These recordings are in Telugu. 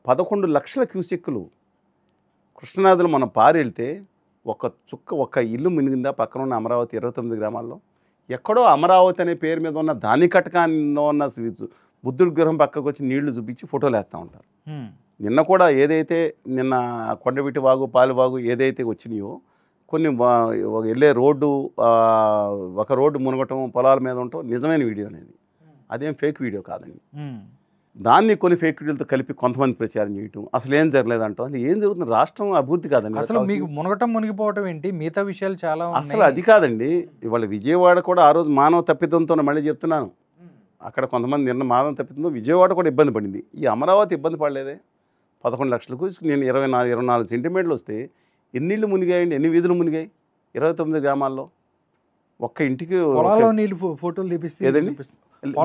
11,00,000 క్యూసెక్కులు కృష్ణానదిలో మనం పారెళ్తే ఒక్క ఇల్లు మునిగిందా పక్కన ఉన్న అమరావతి 29 గ్రామాల్లో? ఎక్కడో అమరావతి అనే పేరు మీద ఉన్న దాని కటకాల్లో ఉన్న బుద్ధుడి విగ్రహం పక్కకు వచ్చి నీళ్లు చూపించి ఫోటోలు వేస్తూ ఉంటారు. నిన్న కూడా ఏదైతే నిన్న కొండవీటి వాగు పాలువాగు ఏదైతే వచ్చినాయో కొన్ని వెళ్ళే రోడ్డు ఒక రోడ్డు మునగటం పొలాల మీద ఉండటం నిజమైన వీడియో అనేది, అదేం ఫేక్ వీడియో కాదండి. దాన్ని కొన్ని ఫేక్ వీడియోలతో కలిపి కొంతమంది ప్రచారం చేయటం, అసలు ఏం జరగలేదంటాం. అది ఏం జరుగుతుంది? రాష్ట్రం అభివృద్ధి కాదండి. అసలు మీకు మునిగిపోవటం ఏంటి, మిగతా విషయాలు చాలా అసలు అది కాదండి. ఇవాళ విజయవాడ కూడా ఆ రోజు మానవ తప్పిదంతో మళ్ళీ చెప్తున్నాను, అక్కడ కొంతమంది నిన్న మానవ తప్పిదంతో విజయవాడ కూడా ఇబ్బంది పడింది. ఈ అమరావతి ఇబ్బంది పడలేదే. 11,00,000కు నేను 24 సెంటీమీటర్లు వస్తే ఎన్ని ఇళ్ళు మునిగాయండి, ఎన్ని వీధులు మునిగాయి 29 గ్రామాల్లో. ఒక్క ఇంటికి ఫోటోలు తీపిస్తే ఏదండి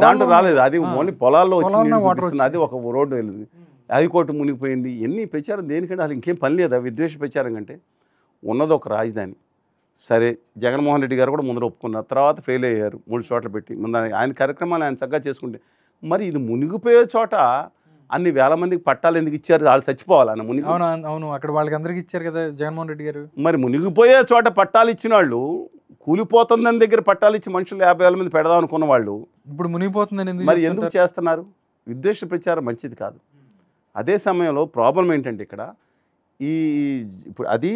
దాంట్లో రాలేదు, అది ఓన్లీ పొలాల్లో వచ్చి అది ఒక రోడ్డు వెళ్ళింది. హైకోర్టు మునిగిపోయింది. ఎన్ని ప్రచారం దేనికంటే అసలు ఇంకేం పని లేదా విద్వేష ప్రచారం కంటే? ఉన్నది ఒక రాజధాని. సరే, జగన్మోహన్ రెడ్డి గారు కూడా ముందర ఒప్పుకున్నారు, తర్వాత ఫెయిల్ అయ్యారు 3 చోట్ల పెట్టి. ముందు ఆయన కార్యక్రమాలు ఆయన చక్కగా చేసుకుంటే, మరి ఇది మునిగిపోయే చోట అన్ని వేల మందికి పట్టాలు ఎందుకు ఇచ్చారు? వాళ్ళు చచ్చిపోవాలన్న మునిగి. అవును, అక్కడ వాళ్ళకి అందరికి ఇచ్చారు కదా జగన్మోహన్ రెడ్డి గారు. మరి మునిగిపోయే చోట పట్టాలు ఇచ్చిన వాళ్ళు, కూలిపోతుందని దగ్గర పట్టాలు ఇచ్చి మనుషులు 50,000 మంది పెడదాం అనుకున్న వాళ్ళు ఇప్పుడు మునిగిపోతుందని మరి ఎందుకు చేస్తున్నారు? విద్వేష ప్రచారం మంచిది కాదు. అదే సమయంలో ప్రాబ్లం ఏంటంటే ఇక్కడ ఇప్పుడు అది